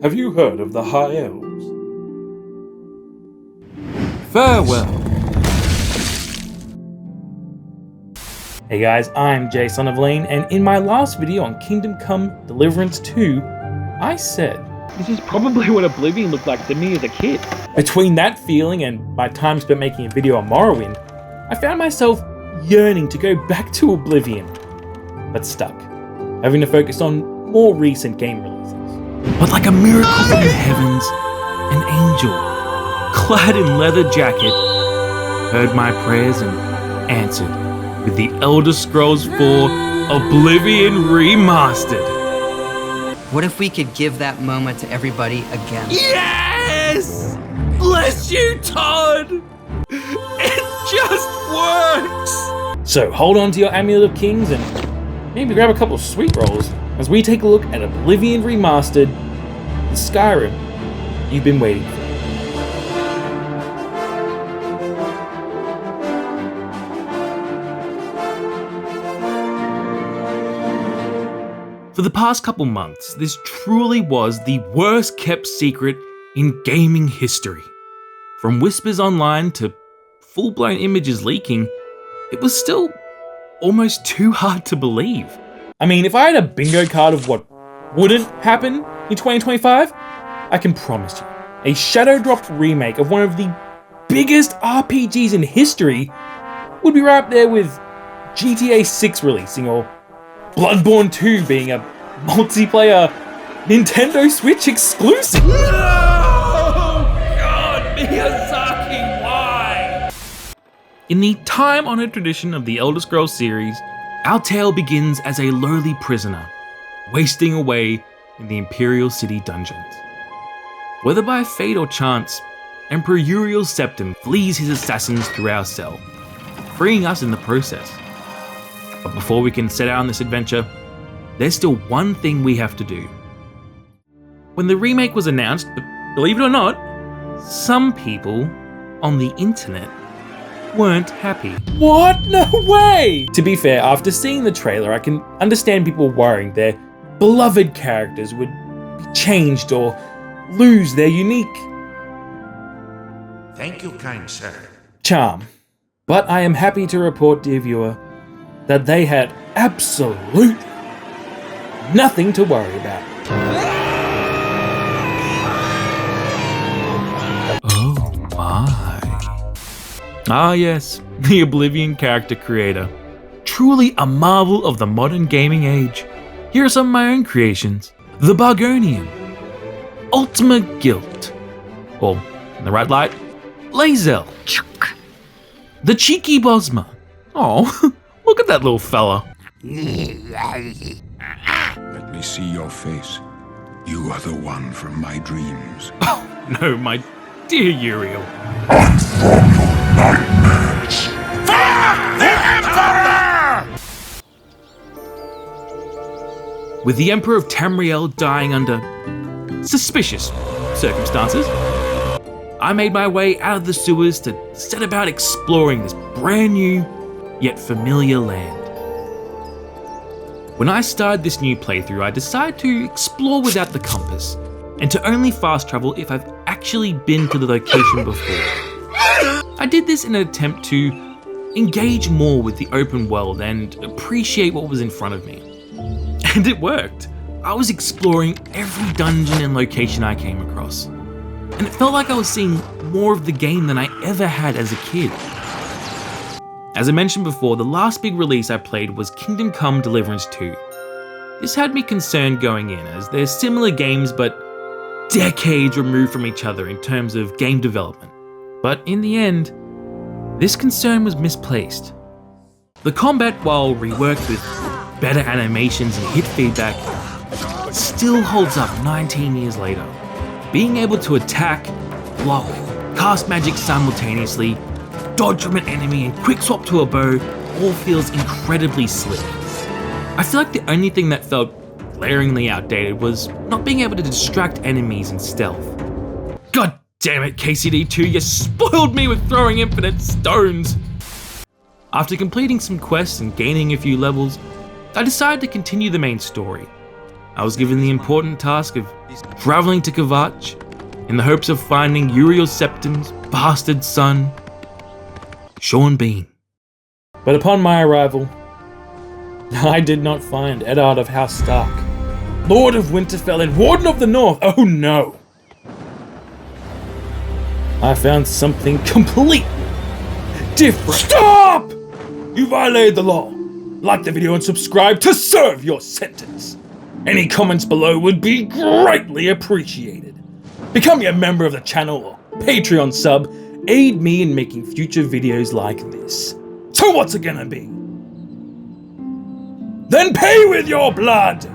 Have you heard of the High Elves? Farewell. Hey guys, I'm Jay Son of Lane, and in my last video on Kingdom Come Deliverance 2, I said, this is probably what Oblivion looked like to me as a kid. Between that feeling and my time spent making a video on Morrowind, I found myself yearning to go back to Oblivion, but stuck, having to focus on more recent game releases. But like a miracle from the heavens, an angel, clad in leather jacket, heard my prayers and answered with the Elder Scrolls 4 Oblivion Remastered. What if we could give that moment to everybody again? Yes! Bless you, Todd! It just works! So hold on to your Amulet of Kings and maybe grab a couple of sweet rolls as we take a look at Oblivion Remastered, the Skyrim you've been waiting for. For the past couple months, this truly was the worst kept secret in gaming history. From whispers online to full-blown images leaking, it was still almost too hard to believe. I mean, if I had a bingo card of what wouldn't happen in 2025, I can promise you, a shadow-dropped remake of one of the biggest RPGs in history would be right up there with GTA 6 releasing, or Bloodborne 2 being a multiplayer Nintendo Switch exclusive. No! God, Miyazaki, why? In the time-honored tradition of the Elder Scrolls series, our tale begins as a lowly prisoner, wasting away in the Imperial City dungeons. Whether by fate or chance, Emperor Uriel's Septim flees his assassins through our cell, freeing us in the process. But before we can set out on this adventure, there's still one thing we have to do. When the remake was announced, believe it or not, some people on the internet weren't happy. What? No way! To be fair, after seeing the trailer, I can understand people worrying their beloved characters would be changed or lose their unique Thank you, kind sir. charm. But I am happy to report, dear viewer, that they had absolutely nothing to worry about. Oh my. Ah yes, the Oblivion character creator. Truly a marvel of the modern gaming age. Here are some of my own creations. The Bargonian, Ultima Guilt, or in the right light, Lae'zel. The Cheeky Bosma. Oh, look at that little fella. Let me see your face. You are the one from my dreams. Oh no, my dear Uriel. And from your nightmares. Fuck the Emperor! With the Emperor of Tamriel dying under suspicious circumstances, I made my way out of the sewers to set about exploring this brand new, yet familiar land. When I started this new playthrough, I decided to explore without the compass, and to only fast travel if I've actually been to the location before. I did this in an attempt to engage more with the open world and appreciate what was in front of me. And it worked. I was exploring every dungeon and location I came across, and it felt like I was seeing more of the game than I ever had as a kid. As I mentioned before, the last big release I played was Kingdom Come Deliverance 2. This had me concerned going in, as they're similar games but decades removed from each other in terms of game development. But in the end, this concern was misplaced. The combat, while reworked with better animations and hit feedback, still holds up 19 years later. Being able to attack, block, cast magic simultaneously, dodge from an enemy and quick swap to a bow all feels incredibly slick. I feel like the only thing that felt glaringly outdated was not being able to distract enemies and stealth. God damn it, KCD2, you spoiled me with throwing infinite stones! After completing some quests and gaining a few levels, I decided to continue the main story. I was given the important task of traveling to Kvatch in the hopes of finding Uriel Septim's bastard son, Sean Bean. But upon my arrival, I did not find Eddard of House Stark, Lord of Winterfell and Warden of the North. Oh no! I found something completely different. Stop! You violated the law. Like the video and subscribe to serve your sentence. Any comments below would be greatly appreciated. Become a member of the channel or Patreon sub. Aid me in making future videos like this. So what's it gonna be? Then pay with your blood!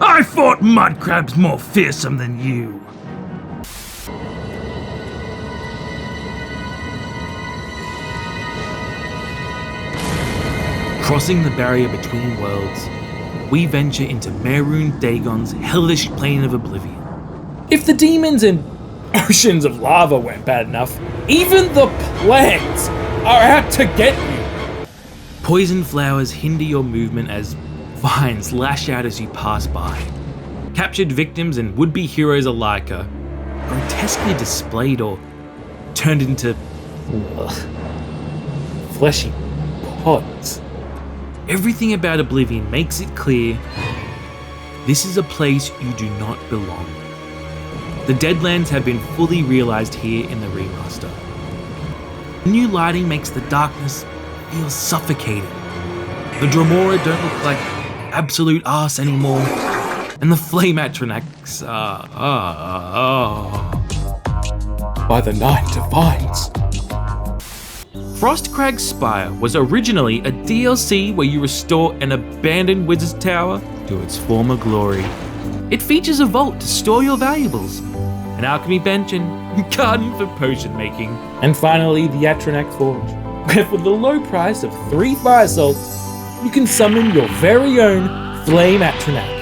I fought mud crabs more fearsome than you. Crossing the barrier between worlds, we venture into Mehrunes Dagon's hellish plane of oblivion. If the demons and oceans of lava weren't bad enough, even the plants are out to get you. Poison flowers hinder your movement as vines lash out as you pass by. Captured victims and would-be heroes alike are grotesquely displayed or turned into fleshy pods. Everything about Oblivion makes it clear this is a place you do not belong. The Deadlands have been fully realized here in the remaster. The new lighting makes the darkness feel suffocating. The Dromora don't look like absolute arse anymore, and the Flame Atronachs are by the Nine Divines. Frostcrag Spire was originally a DLC where you restore an abandoned wizard's tower to its former glory. It features a vault to store your valuables, an alchemy bench and garden for potion making. And finally, the Atronach Forge, where for the low price of 3 fire salts, you can summon your very own Flame Atronach.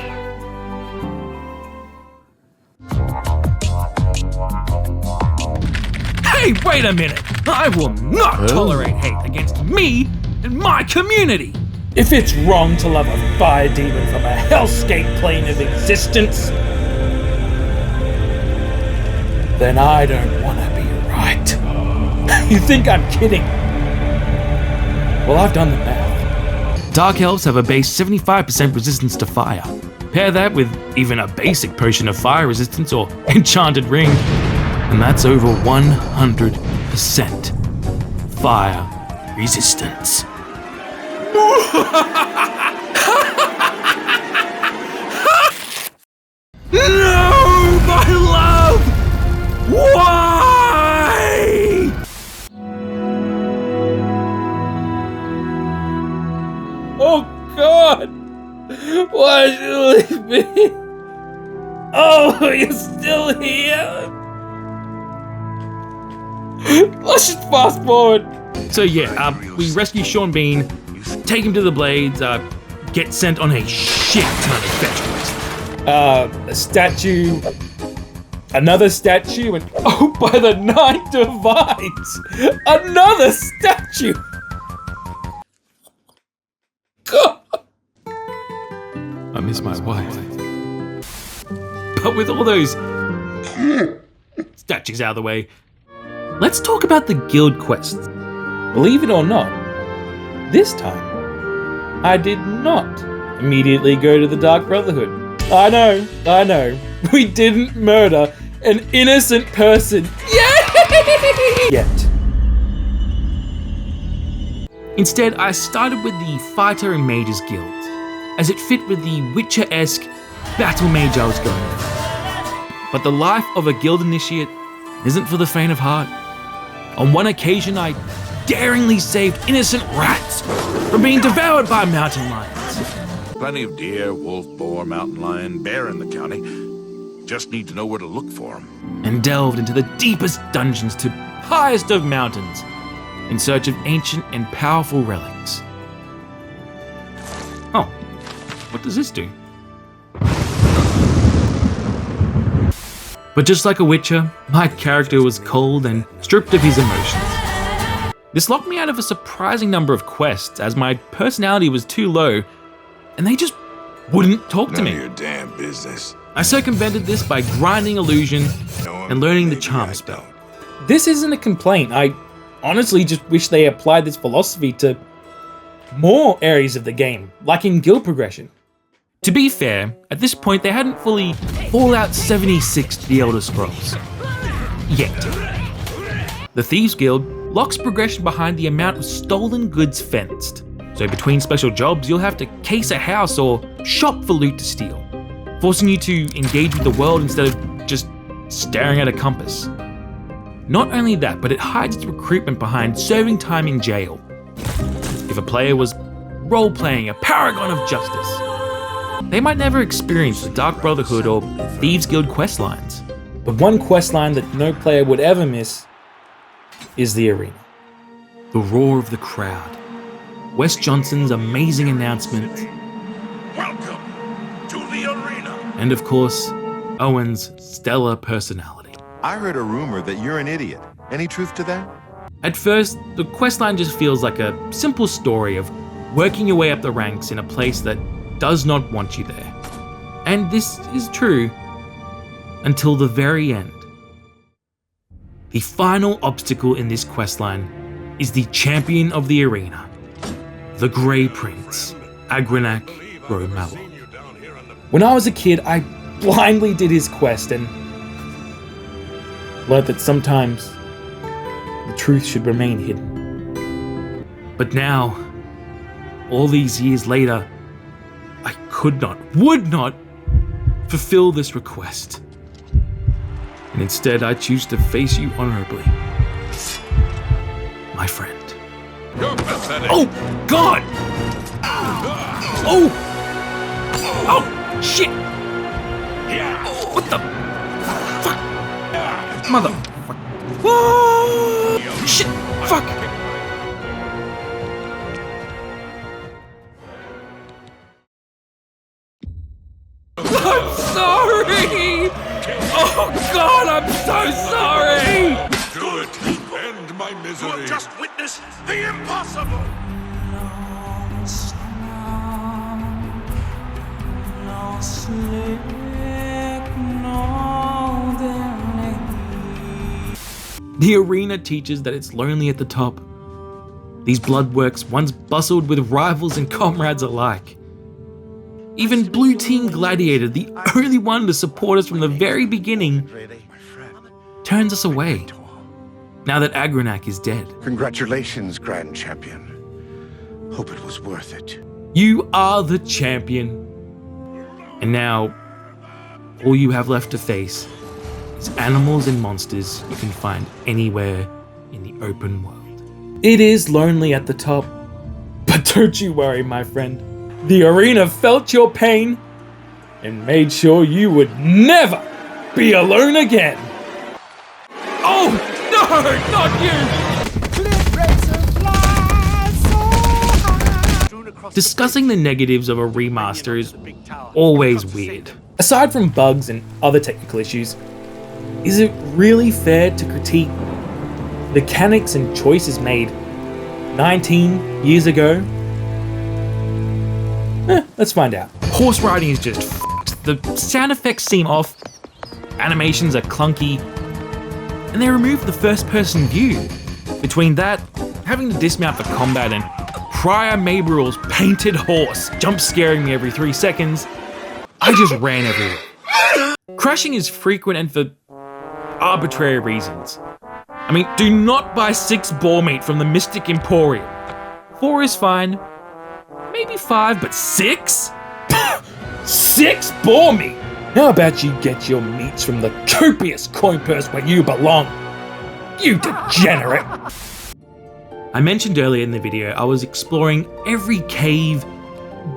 Hey, wait a minute! I will not tolerate hate against me and my community! If it's wrong to love a fire demon from a hellscape plane of existence, then I don't want to be right. You think I'm kidding? Well, I've done the math. Dark Elves have a base 75% resistance to fire. Pair that with even a basic potion of fire resistance or enchanted ring, and that's over 100% fire resistance. No, my love! Why? Oh God! Why did you leave me? Oh, you're still here? Let's just fast forward. So yeah, we rescue Sean Bean, take him to the Blades, get sent on a shit ton of fetch quests. A statue, another statue, and oh, by the Nine Divines, another statue. God. I miss my wife. But with all those statues out of the way, let's talk about the guild quests. Believe it or not, this time, I did not immediately go to the Dark Brotherhood. I know, we didn't murder an innocent person yet. Instead, I started with the Fighter and Mages Guild, as it fit with the Witcher-esque battle mage I was going for. But the life of a guild initiate isn't for the faint of heart. On one occasion, I daringly saved innocent rats from being devoured by mountain lions. Plenty of deer, wolf, boar, mountain lion, bear in the county. Just need to know where to look for them. And delved into the deepest dungeons to highest of mountains in search of ancient and powerful relics. Oh, what does this do? But just like a Witcher, my character was cold and stripped of his emotions. This locked me out of a surprising number of quests, as my personality was too low and they just wouldn't talk to None me. of your damn business. I circumvented this by grinding illusion and learning the charm spell. This isn't a complaint. I honestly just wish they applied this philosophy to more areas of the game, like in guild progression. To be fair, at this point they hadn't fully Fallout 76 the Elder Scrolls. Yet. The Thieves Guild locks progression behind the amount of stolen goods fenced. So between special jobs, you'll have to case a house or shop for loot to steal, forcing you to engage with the world instead of just staring at a compass. Not only that, but it hides its recruitment behind serving time in jail. If a player was role-playing a paragon of justice, they might never experience the Dark Brotherhood or Thieves Guild questlines. But one questline that no player would ever miss is the arena. The roar of the crowd. Wes Johnson's amazing announcement. Welcome to the arena. And of course, Owen's stellar personality. I heard a rumor that you're an idiot. Any truth to that? At first, the questline just feels like a simple story of working your way up the ranks in a place that does not want you there. And this is true until the very end. The final obstacle in this questline is the champion of the arena, the Grey Prince, Agrenak Romalon. When I was a kid, I blindly did his quest and learned that sometimes the truth should remain hidden. But now, all these years later, I would not fulfill this request. And instead, I choose to face you honorably, my friend. You're pathetic. Oh, God! Oh! Oh, shit! What the fuck? Mother... Whoa! Shit! Fuck! I'm sorry! Oh God, I'm so sorry! Do it. End my misery. You have just witnessed the impossible. The arena teaches that it's lonely at the top. These bloodworks once bustled with rivals and comrades alike. Even Blue Team Gladiator, the only one to support us from the very beginning, turns us away, now that Agrenak is dead. Congratulations, Grand Champion. Hope it was worth it. You are the champion. And now, all you have left to face is animals and monsters you can find anywhere in the open world. It is lonely at the top, but don't you worry, my friend. The arena felt your pain and made sure you would never be alone again. Oh, no, not you! Discussing the negatives of a remaster is always weird. Aside from bugs and other technical issues, is it really fair to critique the mechanics and choices made 19 years ago? Let's find out. Horse riding is just f***ed. The sound effects seem off, animations are clunky, and they removed the first-person view. Between that, having to dismount for combat, and Prior Mabrul's painted horse jump scaring me every 3 seconds, I just ran everywhere. Crashing is frequent and for arbitrary reasons. I mean, do not buy 6 boar meat from the Mystic Emporium. 4 is fine. Maybe 5, but 6? 6 boar meat! How about you get your meats from the copious coin purse where you belong? You degenerate! I mentioned earlier in the video I was exploring every cave,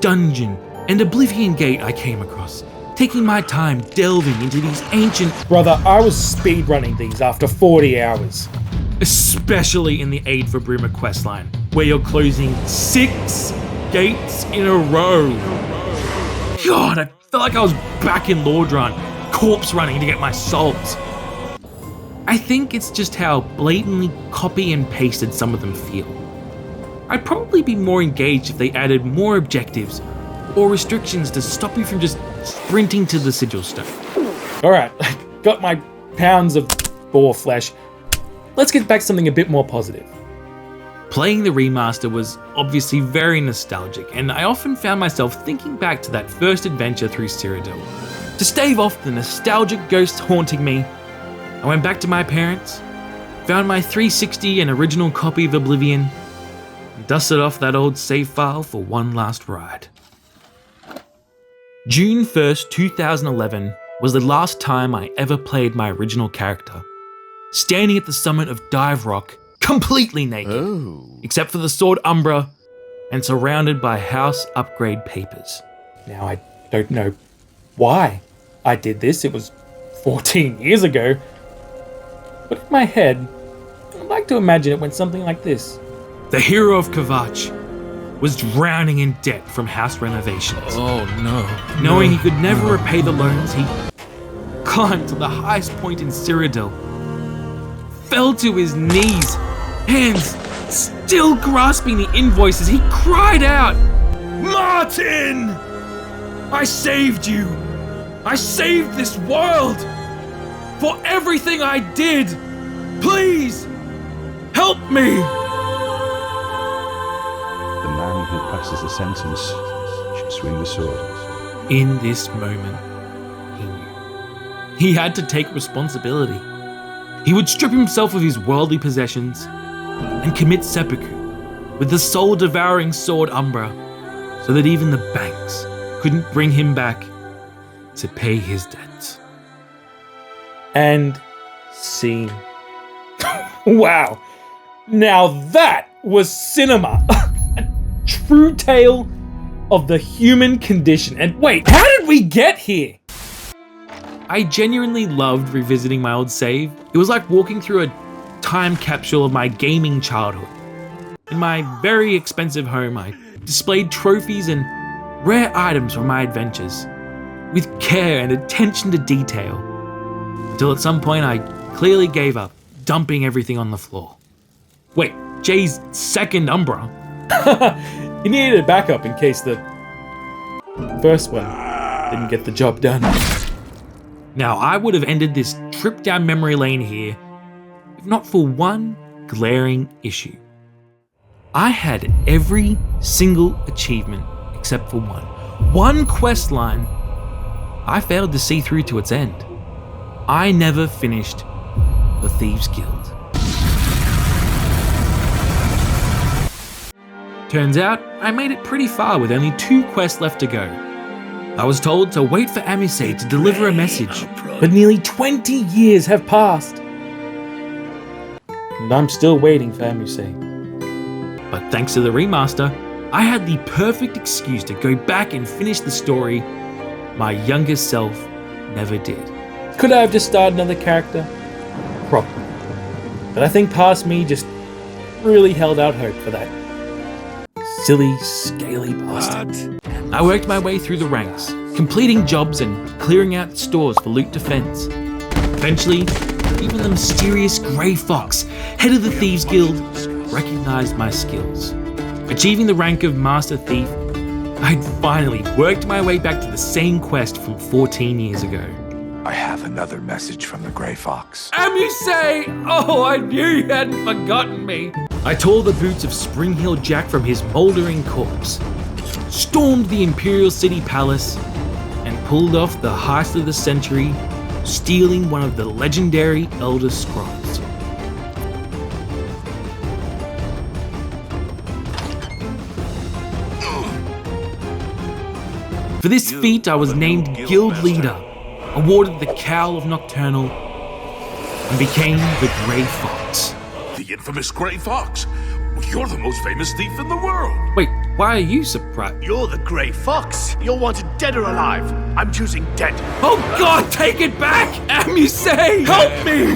dungeon, and Oblivion Gate I came across, taking my time delving into these ancient... Brother, I was speedrunning these after 40 hours. Especially in the Aid for Bruma questline, where you're closing 6 gates in a row. God, I felt like I was back in Lordran, corpse running to get my souls. I think it's just how blatantly copy and pasted some of them feel. I'd probably be more engaged if they added more objectives, or restrictions to stop you from just sprinting to the sigil stone. Alright, got my pounds of boar flesh. Let's get back to something a bit more positive. Playing the remaster was obviously very nostalgic, and I often found myself thinking back to that first adventure through Cyrodiil. To stave off the nostalgic ghosts haunting me, I went back to my parents, found my 360 and original copy of Oblivion, and dusted off that old save file for one last ride. June 1st, 2011 was the last time I ever played my original character, standing at the summit of Dive Rock, completely naked, except for the sword Umbra, and surrounded by house upgrade papers. Now, I don't know why I did this. It was 14 years ago. But in my head, I'd like to imagine it went something like this. The hero of Kavach was drowning in debt from house renovations. Oh no. Knowing he could never repay the loans, he climbed to the highest point in Cyrodiil, fell to his knees, hands still grasping the invoices. He cried out, "Martin! I saved you! I saved this world! For everything I did! Please, help me!" The man who passes the sentence should swing the sword. In this moment, he knew. He had to take responsibility. He would strip himself of his worldly possessions and commit seppuku with the soul-devouring sword Umbra, so that even the banks couldn't bring him back to pay his debts. And scene. Wow. Now that was cinema. A true tale of the human condition. And wait, how did we get here? I genuinely loved revisiting my old save. It was like walking through a time capsule of my gaming childhood. In my very expensive home, I displayed trophies and rare items from my adventures, with care and attention to detail, until at some point I clearly gave up, dumping everything on the floor. Wait, Jay's second Umbra? He needed a backup in case the first one didn't get the job done. Now, I would have ended this trip down memory lane here, if not for one glaring issue. I had every single achievement except for one. One quest line I failed to see through to its end. I never finished the Thieves Guild. Turns out, I made it pretty far with only 2 quests left to go. I was told to wait for Amisei to deliver a message. But nearly 20 years have passed. And I'm still waiting for Amisei. But thanks to the remaster, I had the perfect excuse to go back and finish the story my younger self never did. Could I have just started another character? Probably. But I think past me just really held out hope for that silly, scaly bastard. I worked my way through the ranks, completing jobs and clearing out stores for loot defense. Eventually, even the mysterious Grey Fox, head of the Thieves Guild, recognized my skills. Achieving the rank of Master Thief, I'd finally worked my way back to the same quest from 14 years ago. I have another message from the Grey Fox. Amisei! Oh, I knew you hadn't forgotten me! I tore the boots of Spring Hill Jack from his mouldering corpse, stormed the Imperial City Palace, and pulled off the heist of the century, stealing one of the legendary Elder Scrolls. For this feat, I was named Guild Leader, awarded the Cowl of Nocturnal, and became the Grey Fox. The infamous Grey Fox. You're the most famous thief in the world. Wait, why are you surprised? You're the Grey Fox. You're wanted dead or alive. I'm choosing dead. Oh God, take it back! Amisei, help me!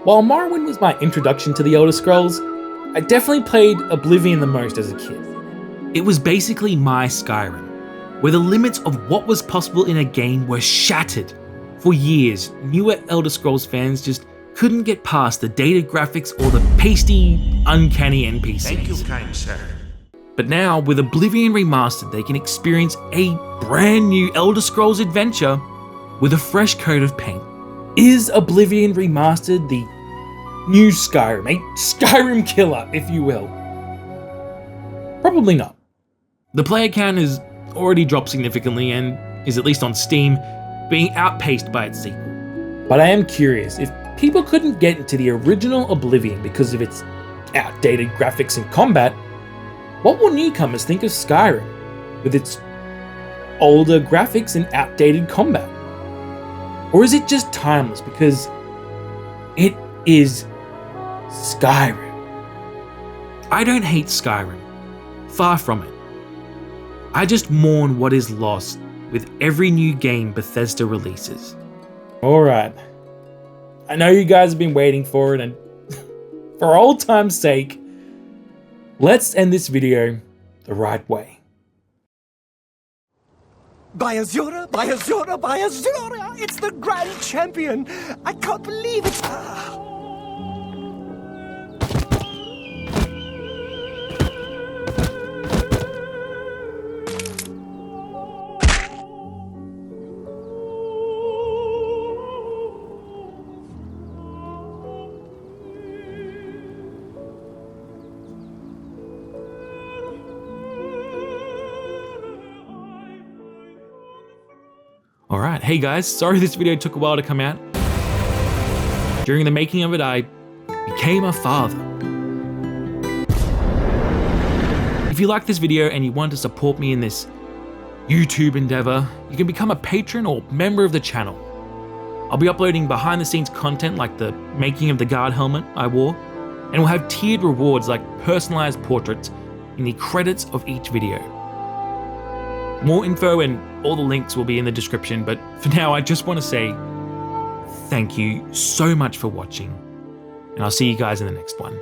While Morrowind was my introduction to the Elder Scrolls, I definitely played Oblivion the most as a kid. It was basically my Skyrim, where the limits of what was possible in a game were shattered. For years, newer Elder Scrolls fans just couldn't get past the dated graphics or the pasty, uncanny NPCs. Thank you, kind sir. But now, with Oblivion Remastered, they can experience a brand new Elder Scrolls adventure with a fresh coat of paint. Is Oblivion Remastered the new Skyrim, a Skyrim killer, if you will? Probably not. The player count has already dropped significantly and is, at least on Steam, being outpaced by its sequel. But I am curious, if people couldn't get into the original Oblivion because of its outdated graphics and combat, what will newcomers think of Skyrim with its older graphics and outdated combat? Or is it just timeless because it is Skyrim? I don't hate Skyrim. Far from it. I just mourn what is lost with every new game Bethesda releases. Alright. I know you guys have been waiting for it, and for old time's sake, let's end this video the right way. By Azura, by Azura, by Azura! It's the Grand Champion! I can't believe it! Alright, hey guys, sorry this video took a while to come out. During the making of it, I became a father. If you like this video and you want to support me in this YouTube endeavor, you can become a patron or member of the channel. I'll be uploading behind the scenes content like the making of the guard helmet I wore, and we'll have tiered rewards like personalized portraits in the credits of each video. More info and all the links will be in the description, but for now I just want to say thank you so much for watching, and I'll see you guys in the next one.